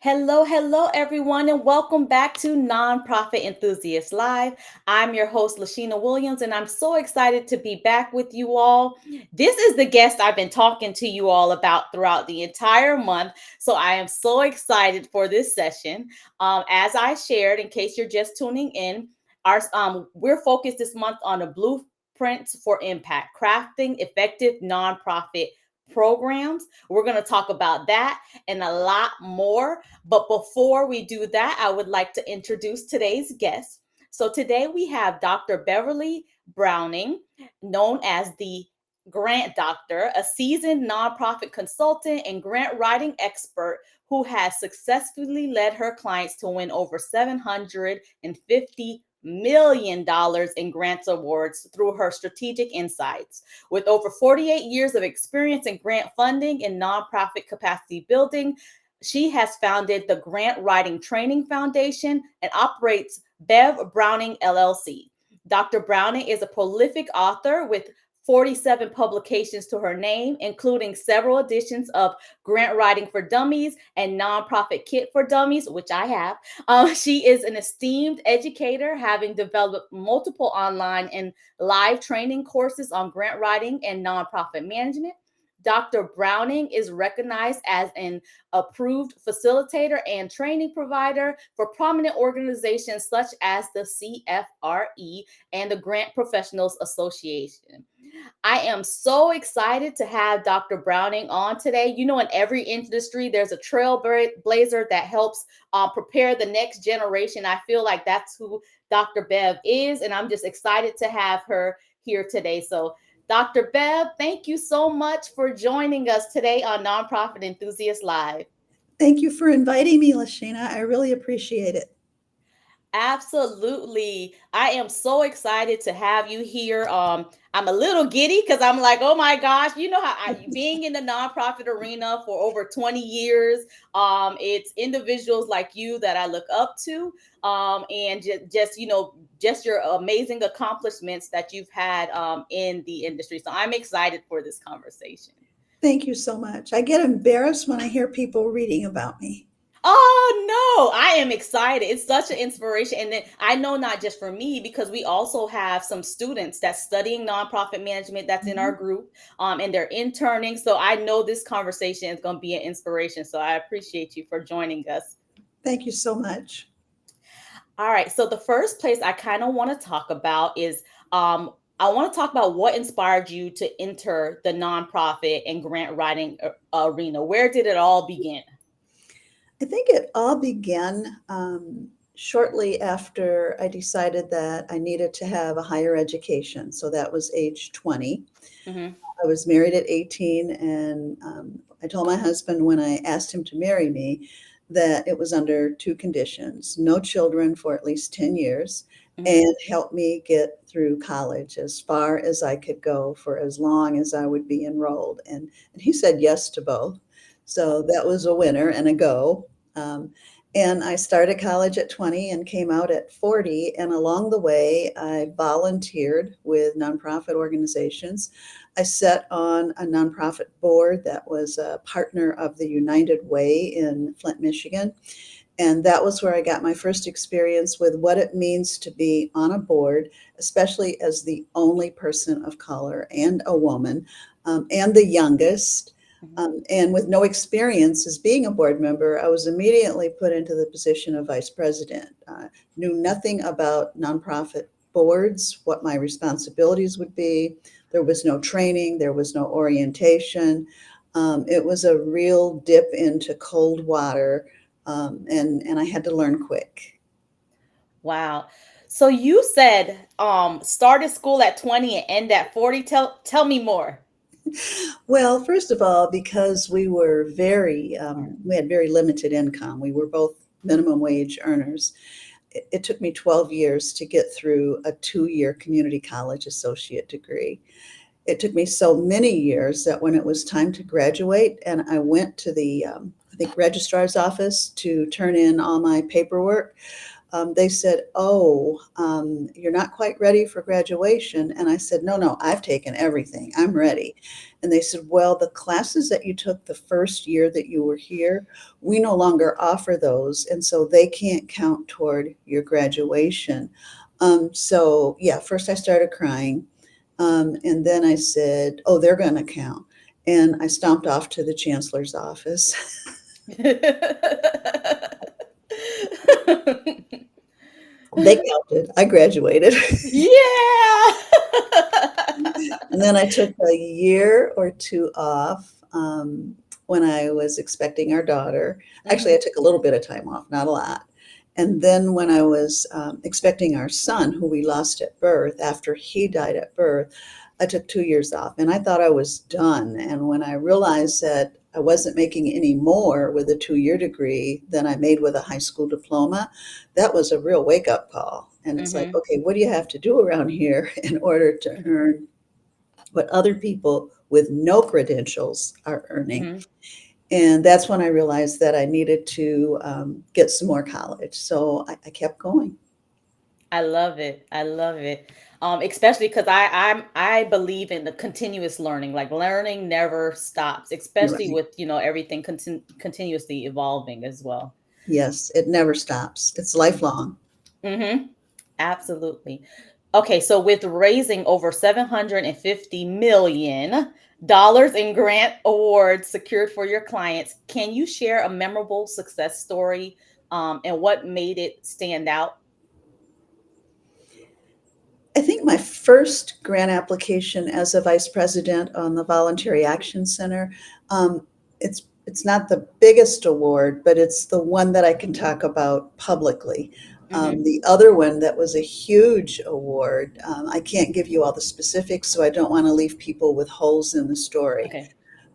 Hello, everyone, and welcome back to Nonprofit Enthusiast Live. I'm your host, Lasheena Williams, and I'm so excited to be back with you all. This is the guest I've been talking to you all about throughout the entire month, so I am so excited for this session. As I shared, in case you're just tuning in, we're focused this month on a blueprint for impact, crafting effective nonprofit programs. We're going to talk about that and a lot more. But before we do that, I would like to introduce today's guest. So today we have Dr. Beverly Browning, known as the Grant Doctor, a seasoned nonprofit consultant and grant writing expert who has successfully led her clients to win over $750 million in grants awards through her strategic insights. With over 48 years of experience in grant funding and nonprofit capacity building, she has founded the Grant Writing Training Foundation and operates Bev Browning LLC. Dr. Browning is a prolific author with 47 publications to her name, including several editions of Grant Writing for Dummies and Nonprofit Kit for Dummies, which I have. She is an esteemed educator, having developed multiple online and live training courses on grant writing and nonprofit management. Dr. Browning is recognized as an approved facilitator and training provider for prominent organizations such as the CFRE and the Grant Professionals Association. I am so excited to have Dr. Browning on today. You know, in every industry, there's a trailblazer that helps prepare the next generation. I feel like that's who Dr. Bev is, and I'm just excited to have her here today. So, Dr. Bev, thank you so much for joining us today on Nonprofit Enthusiast Live. Thank you for inviting me, Lashina. I really appreciate it. Absolutely. I am so excited to have you here. I'm a little giddy because I'm like, oh my gosh, you know how being in the nonprofit arena for over 20 years, it's individuals like you that I look up to. And just your amazing accomplishments that you've had in the industry. So I'm excited for this conversation. Thank you so much. I get embarrassed when I hear people reading about me. Oh no, I am excited. It's such an inspiration. And then I know not just for me, because we also have some students that's studying nonprofit management that's in our Mhm. group, and they're interning. So I know this conversation is going to be an inspiration. So I appreciate you for joining us. Thank you so much. All right. So the first place I kind of want to talk about is I want to talk about what inspired you to enter the nonprofit and grant writing arena. Where did it all begin? I think it all began shortly after I decided that I needed to have a higher education. So that was age 20. Hmm. I was married at 18, and I told my husband when I asked him to marry me that it was under two conditions: no children for at least 10 years, Hmm. and help me get through college as far as I could go for as long as I would be enrolled. And he said yes to both. So that was a winner and a go. Um, and I started college at 20 and came out at 40. And along the way, I volunteered with nonprofit organizations. I sat on a nonprofit board that was a partner of the United Way in Flint, Michigan. And that was where I got my first experience with what it means to be on a board, especially as the only person of color and a woman, and the youngest. And with no experience as being a board member, I was immediately put into the position of vice president. Knew nothing about nonprofit boards, what my responsibilities would be. There was no training, there was no orientation. It was a real dip into cold water, and I had to learn quick. Wow. So you said started school at 20 and end at 40. Tell me more. Well, first of all, because we had very limited income. We were both minimum wage earners. It took me 12 years to get through a 2-year community college associate degree. It took me so many years that when it was time to graduate and I went to the I think registrar's office to turn in all my paperwork, they said, "Oh, you're not quite ready for graduation." And I said, "No, no, I've taken everything. I'm ready." And they said, "Well, the classes that you took the first year that you were here, we no longer offer those, and so they can't count toward your graduation." So yeah, first I started crying, and then I said, "Oh, they're going to count." And I stomped off to the chancellor's office. They counted. I graduated. Yeah. And then I took a year or two off when I was expecting our daughter. Actually, I Mhm. took a little bit of time off, not a lot. And then when I was expecting our son, who we lost at birth, after he died at birth, I took 2 years off. And I thought I was done. And when I realized that I wasn't making any more with a 2-year degree than I made with a high school diploma, that was a real wake up call. And it's like, Mhm. okay, what do you have to do around here in order to Mhm. earn what other people with no credentials are earning? Mhm. And that's when I realized that I needed to get some more college. So I kept going. I love it. I love it. Especially because I believe in the continuous learning. Like learning never stops, especially Right. with everything continuously evolving as well. Yes, it never stops. It's lifelong. Mm-hmm. Absolutely. Okay, so with raising over $750 million in grant awards secured for your clients, can you share a memorable success story, and what made it stand out? I think my first grant application as a vice president on the Voluntary Action Center, it's not the biggest award, but it's the one that I can talk about publicly. Mm-hmm. The other one that was a huge award, I can't give you all the specifics, so I don't want to leave people with holes in the story. Okay.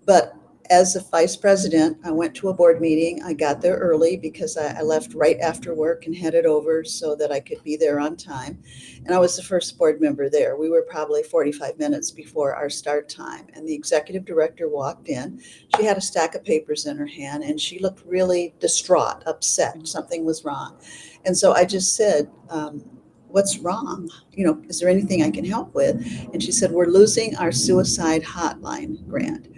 But as a vice president, I went to a board meeting. I got there early because I left right after work and headed over so that I could be there on time. And I was the first board member there. We were probably 45 minutes before our start time. And the executive director walked in. She had a stack of papers in her hand and she looked really distraught, upset. Something was wrong. And so I just said, "What's wrong? Is there anything I can help with?" And she said, "We're losing our suicide hotline grant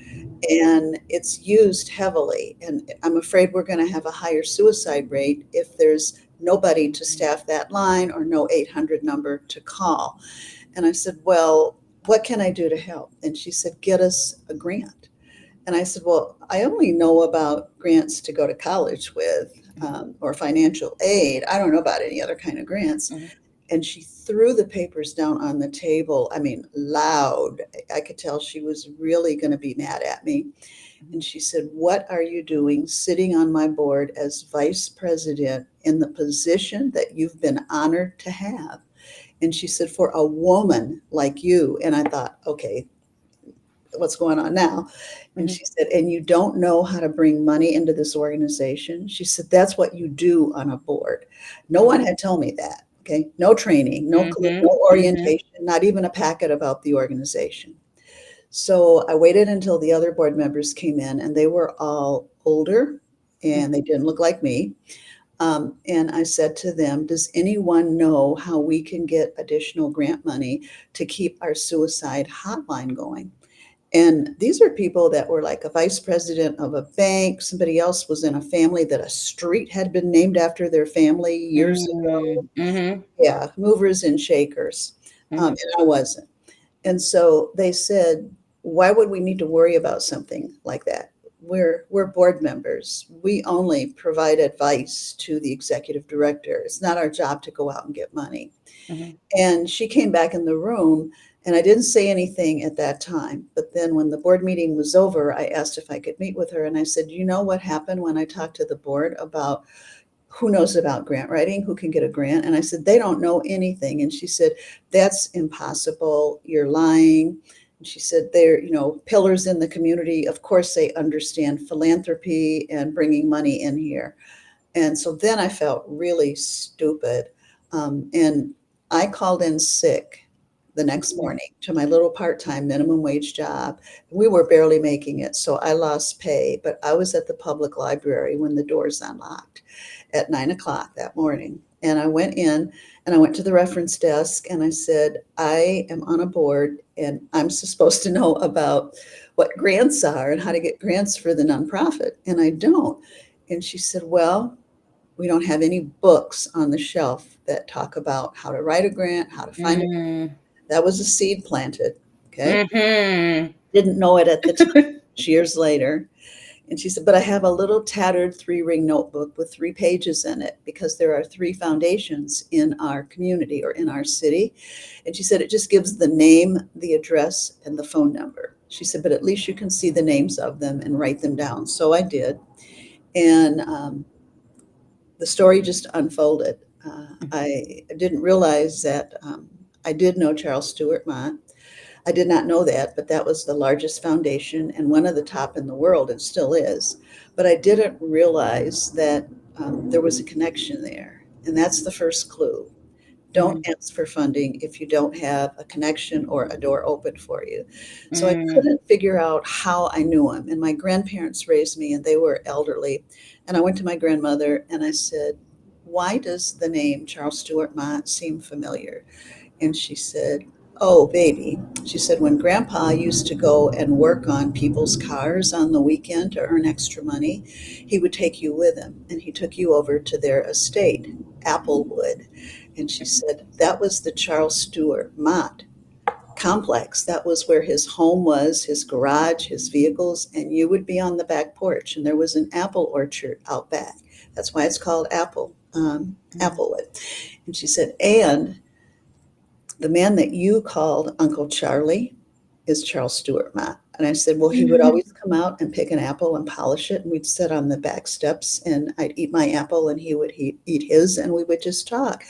and it's used heavily. And I'm afraid we're going to have a higher suicide rate if there's nobody to staff that line or no 800 number to call." And I said, "Well, what can I do to help?" And she said, "Get us a grant." And I said, "Well, I only know about grants to go to college with or financial aid. I don't know about any other kind of grants." Mm-hmm. And she threw the papers down on the table. I mean, loud. I could tell she was really going to be mad at me. And she said, "What are you doing sitting on my board as vice president in the position that you've been honored to have?" And she said, "For a woman like you." And I thought, okay, what's going on now? And Mm-hmm. she said, "And you don't know how to bring money into this organization?" She said, "That's what you do on a board." No one had told me that. Okay. No training, no clue, Mm-hmm. no Mm-hmm. orientation, not even a packet about the organization. So I waited until the other board members came in, and they were all older and they didn't look like me. And I said to them, "Does anyone know how we can get additional grant money to keep our suicide hotline going?" And these are people that were like a vice president of a bank. Somebody else was in a family that a street had been named after their family years ago. Mm-hmm. Yeah, movers and shakers. Mm-hmm. And I wasn't. And so they said, "Why would we need to worry about something like that? We're board members. We only provide advice to the executive director. It's not our job to go out and get money." Mm-hmm. And she came back in the room, and I didn't say anything at that time. But then when the board meeting was over, I asked if I could meet with her. And I said, "You know what happened when I talked to the board about who knows about grant writing, who can get a grant?" And I said, "They don't know anything." And she said, "That's impossible. You're lying." And she said, "They're, pillars in the community. Of course, they understand philanthropy and bringing money in here." And so then I felt really stupid. And I called in sick the next morning to my little part time minimum wage job. We were barely making it, so I lost pay. But I was at the public library when the doors unlocked at 9 o'clock that morning. And I went in and I went to the reference desk and I said, I am on a board and I'm supposed to know about what grants are and how to get grants for the nonprofit. And I don't. And she said, well, we don't have any books on the shelf that talk about how to write a grant, how to find it. Mm. That was a seed planted. Okay. Mhm. Didn't know it at the time, years later. And she said, but I have a little tattered 3-ring notebook with 3 pages in it because there are 3 foundations in our community or in our city. And she said, it just gives the name, the address, and the phone number. She said, but at least you can see the names of them and write them down. So I did. And the story just unfolded. I didn't realize that I did know Charles Stewart Mott. I did not know that, but that was the largest foundation and one of the top in the world, and still is. But I didn't realize that there was a connection there. And that's the first clue. Don't Mm. ask for funding if you don't have a connection or a door open for you. So I Mm. couldn't figure out how I knew him. And my grandparents raised me, and they were elderly. And I went to my grandmother and I said, why does the name Charles Stewart Mott seem familiar? And she said, oh, baby. She said, when Grandpa used to go and work on people's cars on the weekend to earn extra money, he would take you with him. And he took you over to their estate, Applewood. And she said, that was the Charles Stewart Mott complex. That was where his home was, his garage, his vehicles, and you would be on the back porch. And there was an apple orchard out back. That's why it's called Mm. Applewood. And she said, and the man that you called Uncle Charlie is Charles Stewart Mott. And I said, well, he would Mhm. always come out and pick an apple and polish it. And we'd sit on the back steps and I'd eat my apple and he would eat his and we would just talk.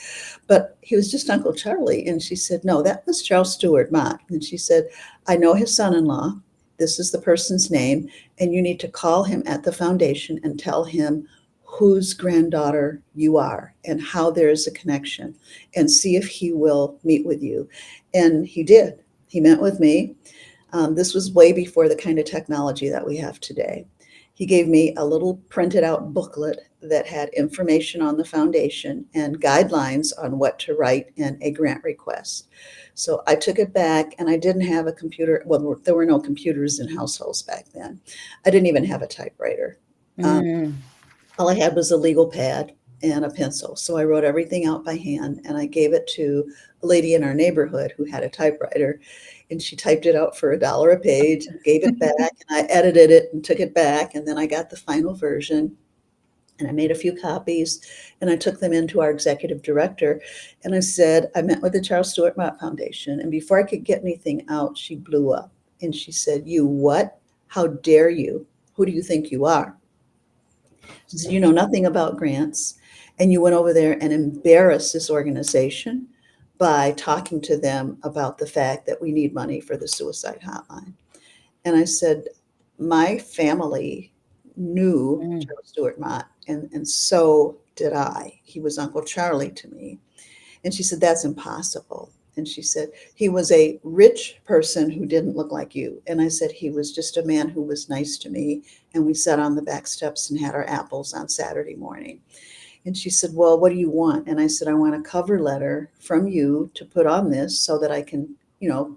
But he was just Uncle Charlie. And she said, no, that was Charles Stewart Mott. And she said, I know his son in law. This is the person's name. And you need to call him at the foundation and tell him whose granddaughter you are and how there is a connection and see if he will meet with you. And he did. He met with me. This was way before the kind of technology that we have today. He gave me a little printed out booklet that had information on the foundation and guidelines on what to write in a grant request. So I took it back and I didn't have a computer. Well, there were no computers in households back then. I didn't even have a typewriter. Um, Mm. all I had was a legal pad and a pencil. So I wrote everything out by hand and I gave it to a lady in our neighborhood who had a typewriter. And she typed it out for $1 a page and gave it back. And I edited it and took it back. And then I got the final version and I made a few copies and I took them into our executive director. And I said, I met with the Charles Stewart Mott Foundation. And before I could get anything out, she blew up. And she said, you what? How dare you? Who do you think you are? She said, you know nothing about grants, and you went over there and embarrassed this organization by talking to them about the fact that we need money for the suicide hotline. And I said, my family knew Mm. Charles Stewart Mott, and so did I. He was Uncle Charlie to me. And she said, that's impossible. And she said, he was a rich person who didn't look like you. And I said, he was just a man who was nice to me. And we sat on the back steps and had our apples on Saturday morning. And she said, well, what do you want? And I said, I want a cover letter from you to put on this so that I can,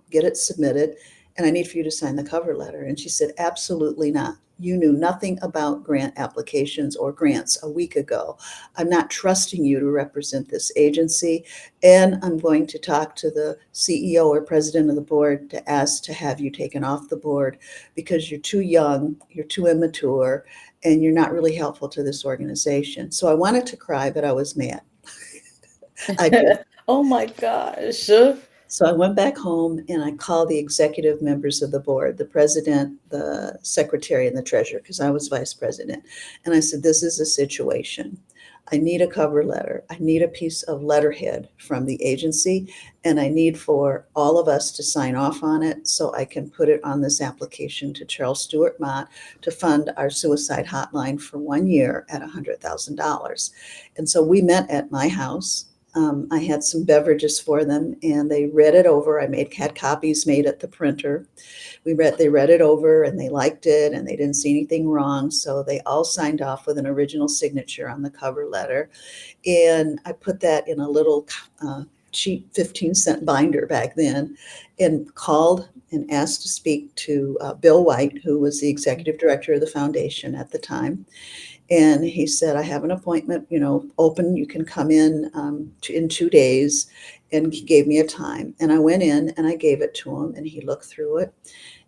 get it submitted. And I need for you to sign the cover letter. And she said, absolutely not. You knew nothing about grant applications or grants a week ago. I'm not trusting you to represent this agency. And I'm going to talk to the CEO or president of the board to ask to have you taken off the board because you're too young, you're too immature, and you're not really helpful to this organization. So I wanted to cry, but I was mad. I did. Oh my gosh. So I went back home and I called the executive members of the board, the president, the secretary, and the treasurer, because I was vice president. And I said, this is a situation. I need a cover letter. I need a piece of letterhead from the agency, and I need for all of us to sign off on it so I can put it on this application to Charles Stewart Mott to fund our suicide hotline for 1 year at $100,000. And so we met at my house. I had some beverages for them, and they read it over. Had copies made at the printer. They read it over, and they liked it, and they didn't see anything wrong. So they all signed off with an original signature on the cover letter. And I put that in a little cheap 15-cent binder back then, and called and asked to speak to Bill White, who was the executive director of the foundation at the time. And he said, I have an appointment, open. You can come in 2 days. And he gave me a time. And I went in and I gave it to him, and he looked through it.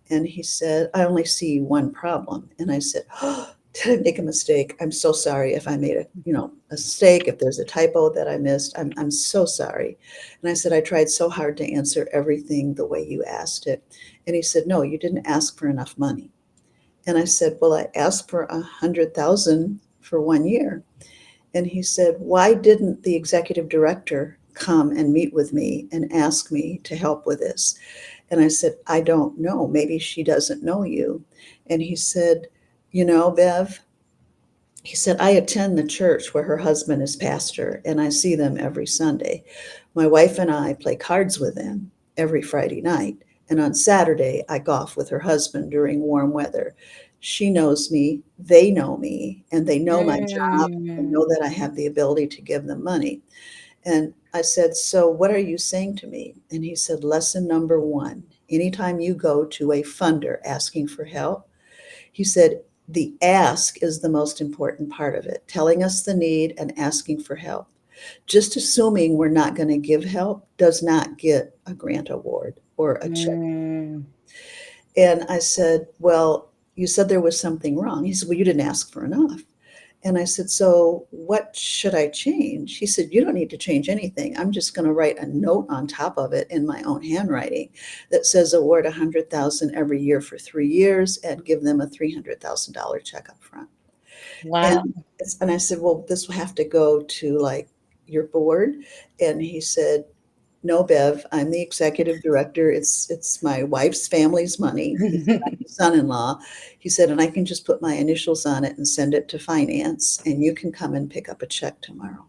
And he said, I only see one problem. And I said, oh, did I make a mistake? I'm so sorry if I made a mistake, if there's a typo that I missed. I'm so sorry. And I said, I tried so hard to answer everything the way you asked it. And he said, no, you didn't ask for enough money. And I said, well, I asked for 100,000 for 1 year. And he said, why didn't the executive director come and meet with me and ask me to help with this? And I said, I don't know. Maybe she doesn't know you. And he said, Bev, he said, I attend the church where her husband is pastor, and I see them every Sunday. My wife and I play cards with them every Friday night. And on Saturday, I golf with her husband during warm weather. She knows me, they know me, and they know my job and know Mm. that I have the ability to give them money. And I said, so what are you saying to me? And he said, lesson number one, anytime you go to a funder asking for help, he said, the ask is the most important part of it, telling us the need and asking for help. Just assuming we're not going to give help does not get a grant award or a check. Mm. And I said, well, you said there was something wrong. He said, well, you didn't ask for enough. And I said, so what should I change? He said, you don't need to change anything. I'm just going to write a note on top of it in my own handwriting that says award 100,000 every year for 3 years and give them a $300,000 check up front. Wow. And I said, well, this will have to go to like your board. And he said, no, Bev, I'm the executive director. It's my wife's family's money. He said, I'm the son-in-law. He said, and I can just put my initials on it and send it to finance, and you can come and pick up a check tomorrow.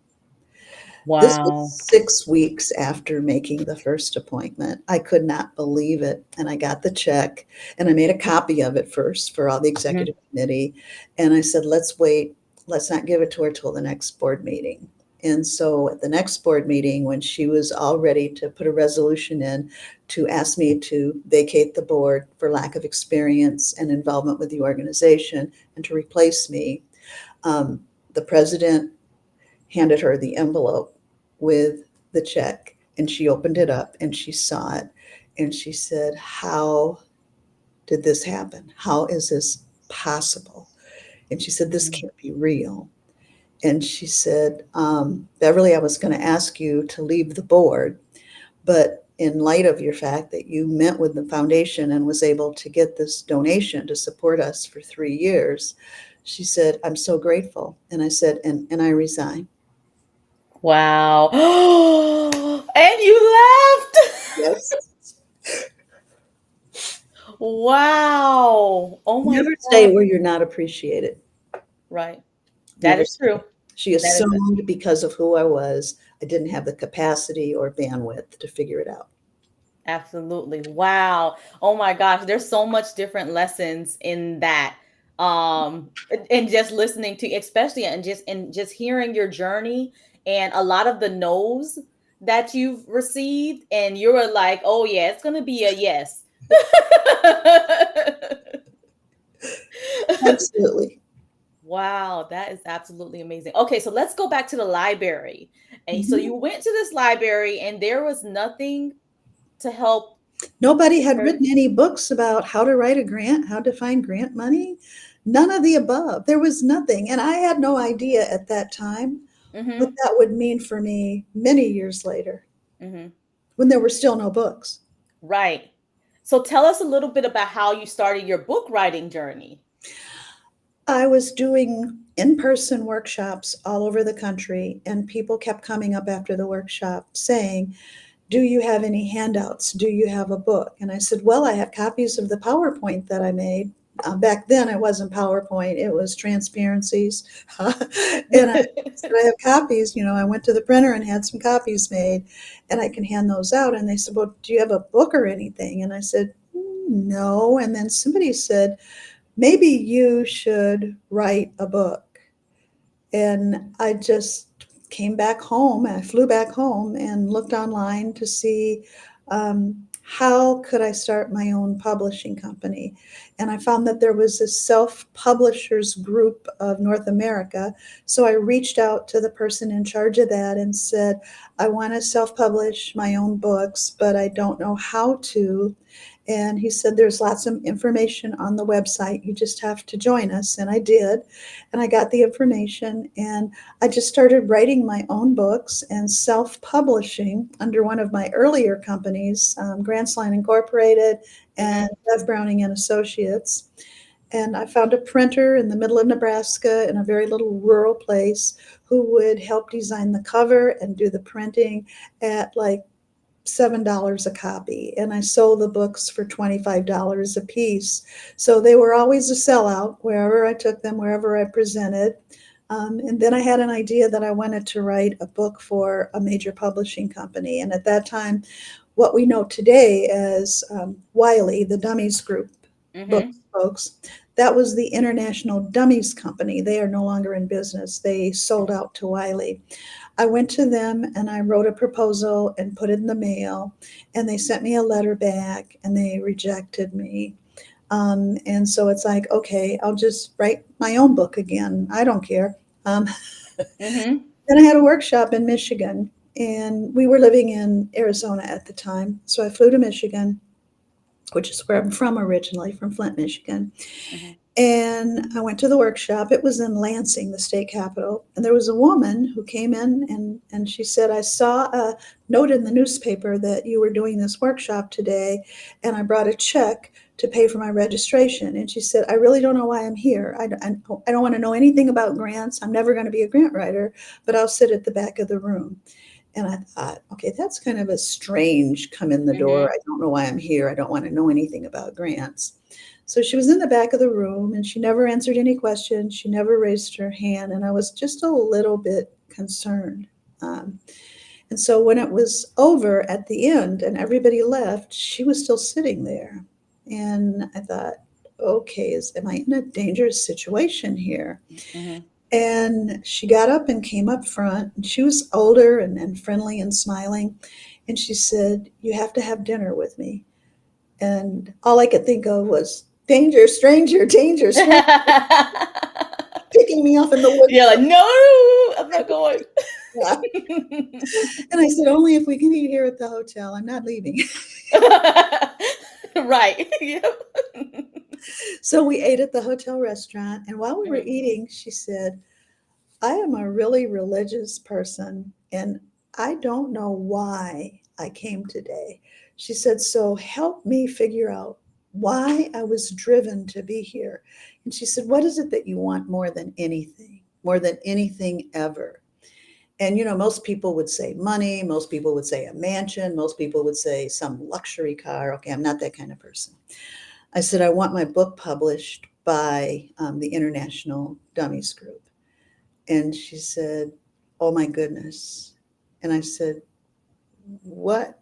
This was Wow. 6 weeks after making the first appointment. I could not believe it. And I got the check, and I made a copy of it first for all the Mhm. executive committee. And I said, let's wait. Let's not give it to her till the next board meeting. And so at the next board meeting, when she was all ready to put a resolution in to ask me to vacate the board for lack of experience and involvement with the organization and to replace me, the president handed her the envelope with the check, and she opened it up and she saw it, and she said, how did this happen? How is this possible? And she said, this Mm. can't be real. And she said, Beverly, I was going to ask you to leave the board, but in light of your fact that you met with the foundation and was able to get this donation to support us for 3 years, she said, I'm so grateful. And I said, and I resign. Wow. And you left. Yes. Wow. Oh my Never God. stay where you're not appreciated. Right. That Never is true. stay. She That is assumed because of who I was, I didn't have the capacity or bandwidth to figure it out. absolutely. Wow. Oh my gosh. There's so much different lessons in that. And just listening to, especially and just hearing your journey and a lot of the no's that you've received, and you were like, oh yeah, it's gonna be a yes. Absolutely. Wow, that is absolutely amazing. Okay, so let's go back to the library. And so Mhm. you went to this library and there was nothing to help Nobody had her. written any books about how to write a grant, how to find grant money. None of the above. There was nothing. And I had no idea at that time what Mhm. that would mean for me many years later Mhm. when there were still no books. Right. So tell us a little bit about how you started your book writing journey. I was doing in-person workshops all over the country, and people kept coming up after the workshop saying, do you have any handouts? Do you have a book? And I said, well, I have copies of the PowerPoint that I made. Back then, it wasn't PowerPoint, it was transparencies. And I said, I have copies. I went to the printer and had some copies made, and I can hand those out. And they said, well, do you have a book or anything? And I said, no. And then somebody said, maybe you should write a book. And I just came back home. I flew back home and looked online to see how could I start my own publishing company. And I found that there was a self-publishers group of North America. So I reached out to the person in charge of that and said, I want to self-publish my own books, but I don't know how to. And he said, there's lots of information on the website. You just have to join us. And I did. And I got the information. And I just started writing my own books and self-publishing under one of my earlier companies, Grants Line Incorporated and Bev Browning and Associates. And I found a printer in the middle of Nebraska in a very little rural place who would help design the cover and do the printing at like $7 a copy, and I sold the books for $25 a piece. So they were always a sellout wherever I took them, wherever I presented. And then I had an idea that I wanted to write a book for a major publishing company. And at that time, what we know today as Wiley, the Dummies Group Mm-hmm. books folks, that was the International Dummies Company. They are no longer in business. They sold out to Wiley. I went to them and I wrote a proposal and put it in the mail, and they sent me a letter back and they rejected me. And so it's like, okay, I'll just write my own book again. I don't care. Um, Mm-hmm. then I had a workshop in Michigan, and we were living in Arizona at the time. So I flew to Michigan, which is where I'm from originally, from Flint, Michigan. Mm-hmm. And I went to the workshop. It was in Lansing, the state capital. And there was a woman who came in and she said, I saw a note in the newspaper that you were doing this workshop today, and I brought a check to pay for my registration. And she said, I really don't know why I'm here. I don't want to know anything about grants. I'm never going to be a grant writer, but I'll sit at the back of the room. And I thought, okay, that's kind of a strange come in the door. Mm-hmm. I don't know why I'm here. I don't want to know anything about grants. So she was in the back of the room and she never answered any questions. She never raised her hand. And I was just a little bit concerned. And so when it was over at the end and everybody left, she was still sitting there. And I thought, okay, am I in a dangerous situation here? Mm-hmm. And she got up and came up front. And she was older and friendly and smiling. And she said, you have to have dinner with me. And all I could think of was danger, stranger, picking me off in the woods. You're like, no, I'm not going. Yeah. And I said, only if we can eat here at the hotel. I'm not leaving. Right. Yep. So we ate at the hotel restaurant. And while we were Mhm. eating, she said, I am a really religious person, and I don't know why I came today. She said, so help me figure out why I was driven to be here. And she said, what is it that you want more than anything ever? And, most people would say money. Most people would say a mansion. Most people would say some luxury car. Okay, I'm not that kind of person. I said, I want my book published by the International Dummies Group. And she said, oh my goodness. And I said, what?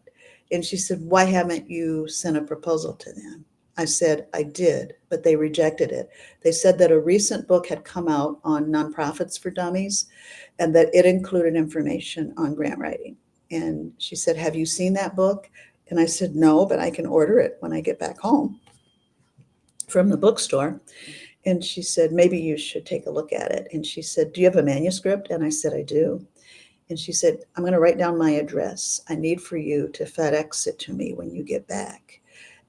And she said, why haven't you sent a proposal to them? I said, I did, but they rejected it. They said that a recent book had come out on nonprofits for dummies and that it included information on grant writing. And she said, have you seen that book? And I said, no, but I can order it when I get back home from the bookstore. And she said, maybe you should take a look at it. And she said, do you have a manuscript? And I said, I do. And she said, I'm going to write down my address. I need for you to FedEx it to me when you get back.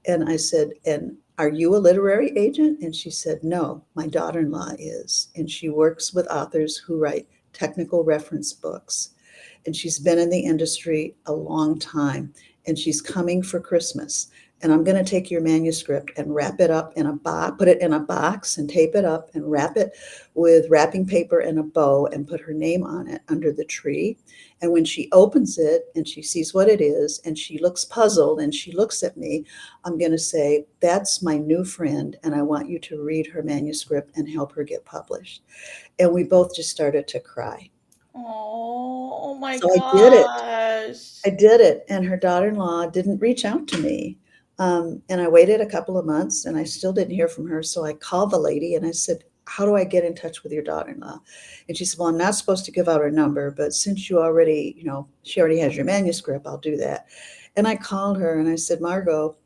And I said, and are you a literary agent? And she said, no, my daughter-in-law is. And she works with authors who write technical reference books. And she's been in the industry a long time. And she's coming for Christmas. and I'm going to take your manuscript and wrap it up in a box, put it in a box and tape it up and wrap it with wrapping paper and a bow and put her name on it under the tree. And when she opens it and she sees what it is and she looks puzzled and she looks at me, I'm going to say, that's my new friend, and I want you to read her manuscript and help her get published. And we both just started to cry. Oh my So I did it. gosh. I did it, and her daughter-in-law didn't reach out to me. And I waited a couple of months, and I still didn't hear from her. So I called the lady, and I said, "How do I get in touch with your daughter-in-law?" And she said, "Well, I'm not supposed to give out her number, but since you already, she already has your manuscript, I'll do that." And I called her, and I said, "Margot,"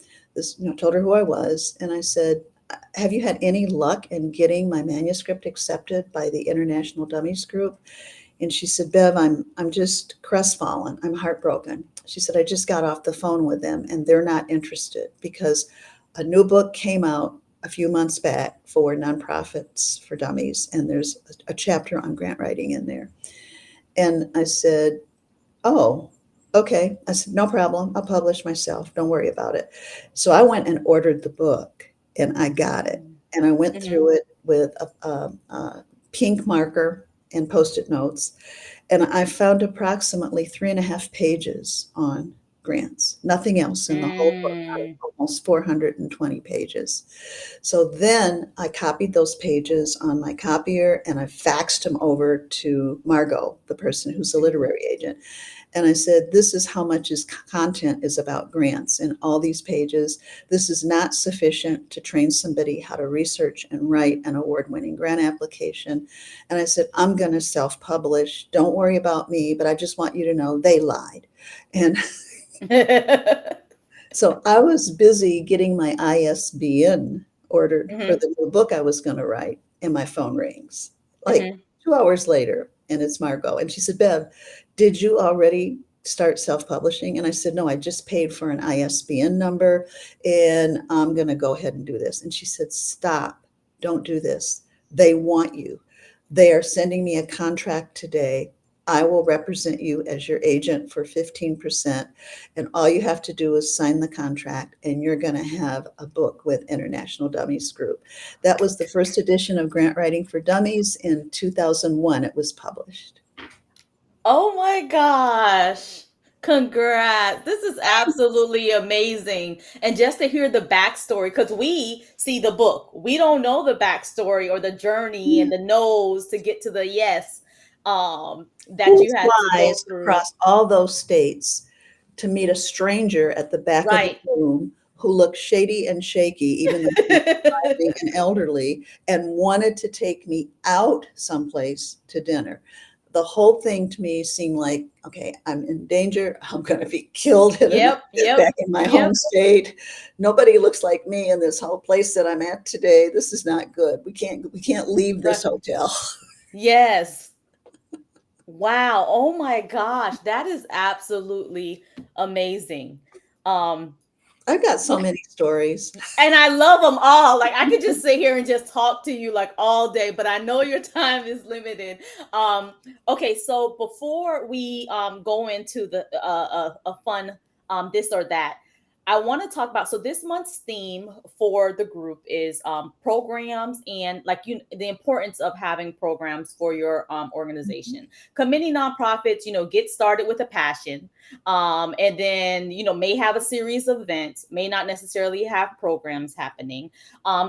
told her who I was, and I said, "Have you had any luck in getting my manuscript accepted by the International Dummies Group?" And she said, "Bev, I'm just crestfallen. I'm heartbroken." She said, "I just got off the phone with them and they're not interested because a new book came out a few months back for nonprofits for dummies, and there's a chapter on grant writing in there." And I said, "Oh, okay." I said, "No problem. I'll publish myself. Don't worry about it." So I went and ordered the book, and I got it. And I went Mhm. through it with a pink marker and Post-it notes. And I found approximately 3.5 pages on grants, nothing else in the whole book, out of Mm. almost 420 pages. So then I copied those pages on my copier and I faxed them over to Margot, the person who's a Mhm. literary agent. And I said, "This is how much his content is about grants in all these pages. This is not sufficient to train somebody how to research and write an award-winning grant application." And I said, "I'm going to self-publish. Don't worry about me, but I just want you to know they lied." And so I was busy getting my ISBN ordered for Mhm. the new book I was going to write, and my phone rings like Mhm. 2 hours later, and it's Margot. And she said, "Bev, did you already start self publishing?" And I said, "No, I just paid for an ISBN number, and I'm going to go ahead and do this." And she said, "Stop, don't do this. They want you. They are sending me a contract today. I will represent you as your agent for 15%. And all you have to do is sign the contract, and you're going to have a book with International Dummies Group." That was the first edition of Grant Writing for Dummies. In 2001, it was published. Oh my gosh. Congrats. This is absolutely amazing. And just to hear the backstory, because we see the book, we don't know the backstory or the journey and the no's to get to the yes that Who you had to go flies through. across all those states to meet a stranger at the back of the Right. room who looked shady and shaky, even though he was driving and elderly, and wanted to take me out someplace to dinner? The whole thing to me seemed like, okay, I'm in danger. I'm going to be killed in an Yep, accident yep, back in my home yep. state. Nobody looks like me in this whole place that I'm at today. This is not good. We can't leave this Right. hotel. Yes. Wow. Oh my gosh. That is absolutely amazing. Um, I've got so okay. many stories. And I love them all. Like I could just sit here and just talk to you like all day, but I know your time is limited. Um, okay, so before we go into the a fun this or that, I want to talk about, so this month's theme for the group is programs and like the importance of having programs for your Mhm. organization. Committee nonprofits, get started with a passion, and then may have a series of events, may not necessarily have programs happening.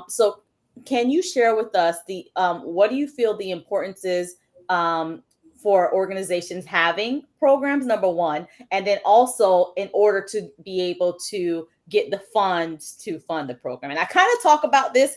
So can you share with us the what do you feel the importance is for organizations having programs, number one, and then also in order to be able to get the funds to fund the program? And I kind of talk about this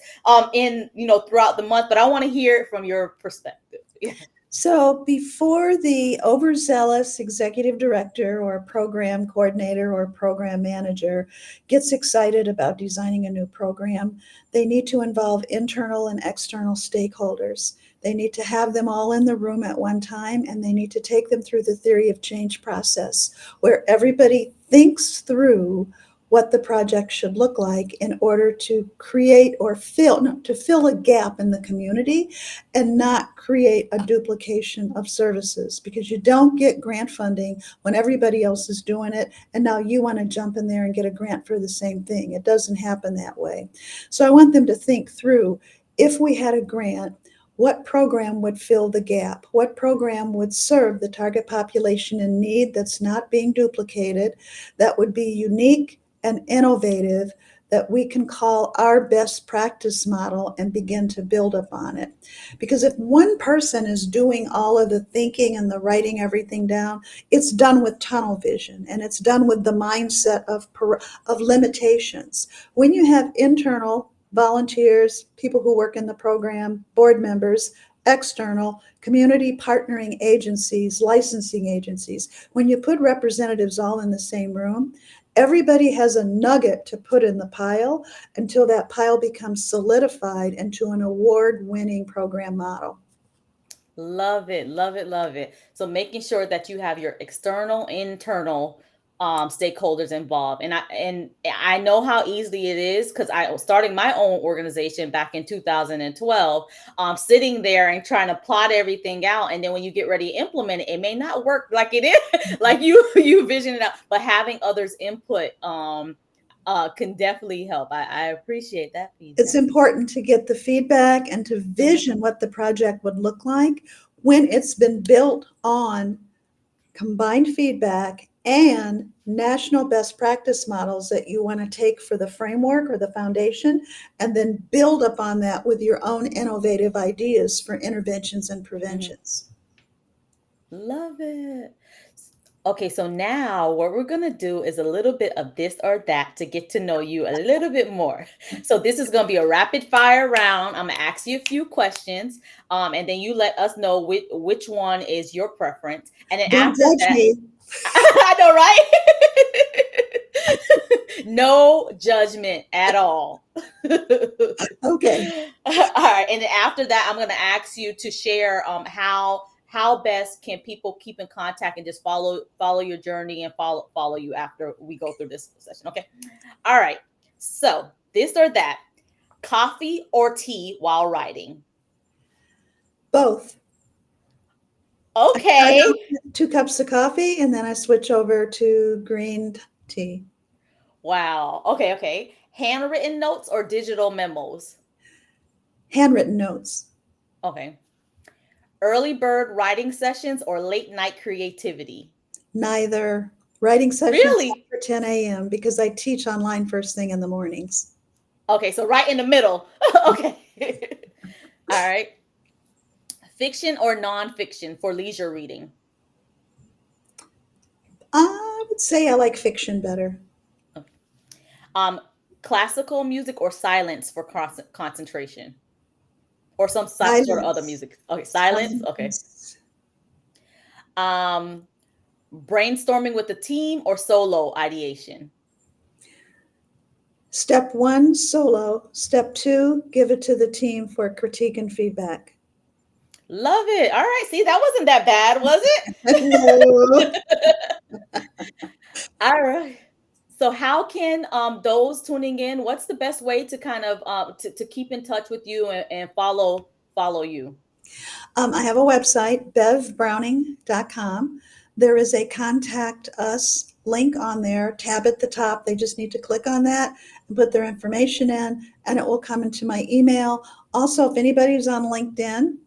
in throughout the month, but I want to hear it from your perspective. Yeah. So before the overzealous executive director or program coordinator or program manager gets excited about designing a new program, they need to involve internal and external stakeholders. They need to have them all in the room at one time, and they need to take them through the theory of change process, where everybody thinks through what the project should look like in order to create or fill, no, to fill a gap in the community and not create a duplication of services, because you don't get grant funding when everybody else is doing it and now you want to jump in there and get a grant for the same thing. It doesn't happen that way. So I want them to think through, if we had a grant, what program would fill the gap? What program would serve the target population in need that's not being duplicated, that would be unique and innovative, that we can call our best practice model and begin to build upon it? Because if one person is doing all of the thinking and the writing everything down, it's done with tunnel vision and it's done with the mindset of limitations. When you have internal volunteers, people who work in the program, board members, external, community partnering agencies, licensing agencies, when you put representatives all in the same room, everybody has a nugget to put in the pile until that pile becomes solidified into an award-winning program model. Love it, love it, love it. So making sure that you have your external, internal stakeholders involved, and I know how easily it is because I was starting my own organization back in 2012, sitting there and trying to plot everything out, and then when you get ready to implement it, it may not work like it is, like you vision it out, but having others input can definitely help. I appreciate that It's feedback. important to get the feedback and to Mhm. vision what the project would look like when it's been built on combined feedback and national best practice models that you want to take for the framework or the foundation, and then build upon that with your own innovative ideas for interventions and Mhm. preventions. Love it. Okay, so now what we're going to do is a little bit of this or that to get to know you a little bit more. So this is going to be a rapid fire round. I'm going to ask you a few questions, and then you let us know which one is your preference. And then Don't after judge that, me. I know, right? No judgment at all. Okay. All right, and then after that, I'm going to ask you to share how best can people keep in contact and just follow your journey and follow you after we go through this session. Okay. All right. So this or that, coffee or tea while writing. Both. I start Okay. out with 2 cups of coffee and then I switch over to green tea. Wow. Okay. Okay. Handwritten notes or digital memos. Handwritten notes. Okay. Early bird writing sessions or late night creativity. Neither. Writing sessions Really? after 10 a.m. because I teach online first thing in the mornings. Okay. So right in the middle. Okay. All right. Fiction or nonfiction for leisure reading. I would say I like fiction better. Okay. Um, Classical music or silence for concentration, or some sort of other Silence. music. Okay, silence. Okay. Silence. Um, Brainstorming with the team or solo ideation. Step one, solo. Step two, give it to the team for critique and feedback. Love it. All right. See, that wasn't that bad, was No. it? All right. So, how can those tuning in? What's the best way to kind of to keep in touch with you and follow you? I have a website, bevbrowning.com. There is a contact us link on there, tab at the top. They just need to click on that and put their information in, and it will come into my email. Also, if anybody's on LinkedIn,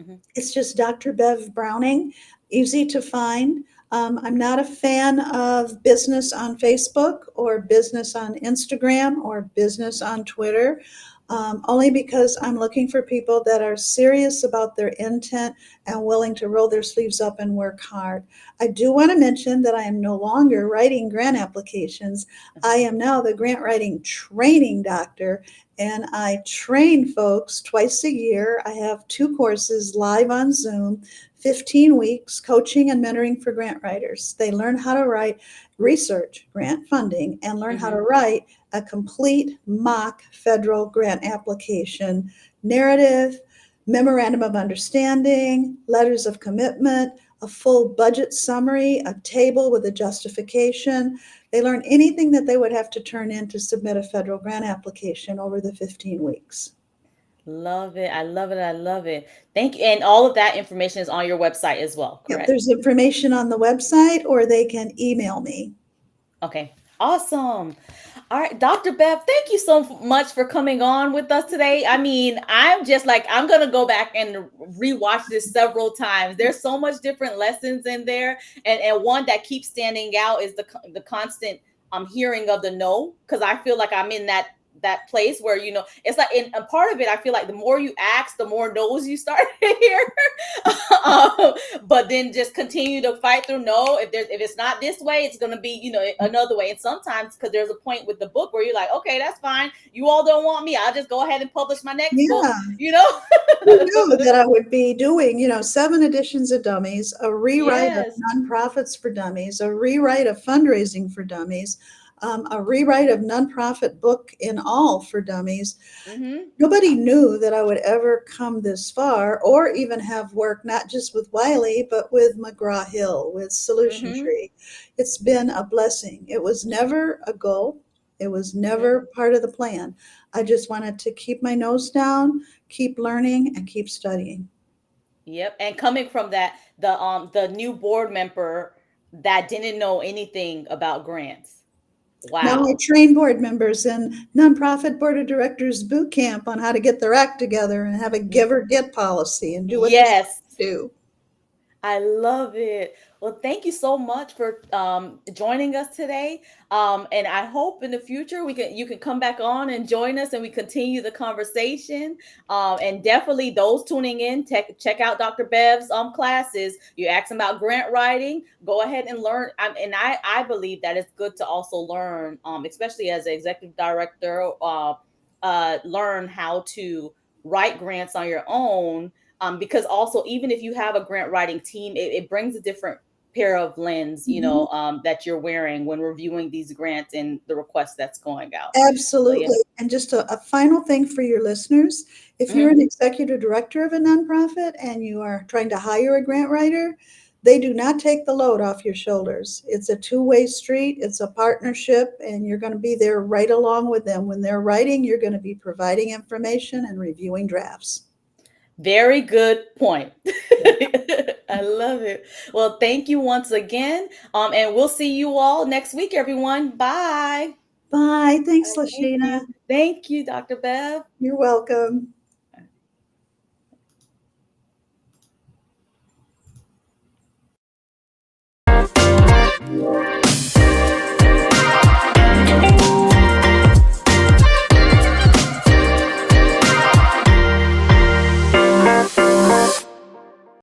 Mhm. it's just Dr. Bev Browning, easy to find. I'm not a fan of business on Facebook or business on Instagram or business on Twitter, only because I'm looking for people that are serious about their intent and willing to roll their sleeves up and work hard. I do want to mention that I am no longer writing grant applications. I Mhm. am now the grant writing training doctor, and I train folks twice a year. I have 2 courses live on Zoom, 15 weeks coaching and mentoring for grant writers. They learn how to write research, grant funding, and learn how to Mhm. write a complete mock federal grant application narrative, memorandum of understanding, letters of commitment, a full budget summary, a table with a justification. They learn anything that they would have to turn in to submit a federal grant application over the 15 weeks. Love it. I love it. I love it. Thank you. And all of that information is on your website as well, Yep, correct? there's information on the website, or they can email me. Okay. Awesome. All right, Dr. Bev, thank you so much for coming on with us today. I mean, I'm just like, I'm going to go back and rewatch this several times. There's so much different lessons in there. And one that keeps standing out is the constant hearing of the no, because I feel like I'm in that place where, it's like, in a part of it, I feel like the more you ask, the more no's you start to hear. But then just continue to fight through. No, if it's not this way, it's going to be, another way. And sometimes, because there's a point with the book where you're like, okay, that's fine, you all don't want me, I'll just go ahead and publish my next book. Yeah. Who knew that I would be doing, 7 editions of Dummies, a rewrite of Yes. Nonprofits for Dummies, a rewrite of Fundraising for Dummies, a rewrite of Nonprofit Book in All for Dummies. Mm-hmm. Nobody knew that I would ever come this far, or even have work not just with Wiley, but with McGraw-Hill, with Solution Mm-hmm. Tree. It's been a blessing. It was never a goal. It was never part of the plan. I just wanted to keep my nose down, keep learning, and keep studying. Yep. And coming from that, the new board member that didn't know anything about grants. Now I Wow. train board members in nonprofit board of directors boot camp on how to get their act together and have a give or get policy and do what they're supposed Yes. to do. I love it. Well, thank you so much for joining us today. And I hope in the future you can come back on and join us, and we continue the conversation. And definitely those tuning in, check out Dr. Bev's classes. You ask them about grant writing, go ahead and learn. And I believe that it's good to also learn, especially as an executive director, learn how to write grants on your own, because also, even if you have a grant writing team, it brings a different pair of lens, Mhm. that you're wearing when reviewing these grants and the request that's going out. So yeah. Absolutely. And just a final thing for your listeners, if you're Hmm. an executive director of a nonprofit and you are trying to hire a grant writer, they do not take the load off your shoulders. It's a two-way street, it's a partnership, and you're going to be there right along with them. When they're writing, you're going to be providing information and reviewing drafts. Very good point. I love it. Well, thank you once again. And we'll see you all next week, everyone. Bye. Bye. Thanks, Thank Lasheena. you. Thank you, Dr. Bev. You're welcome.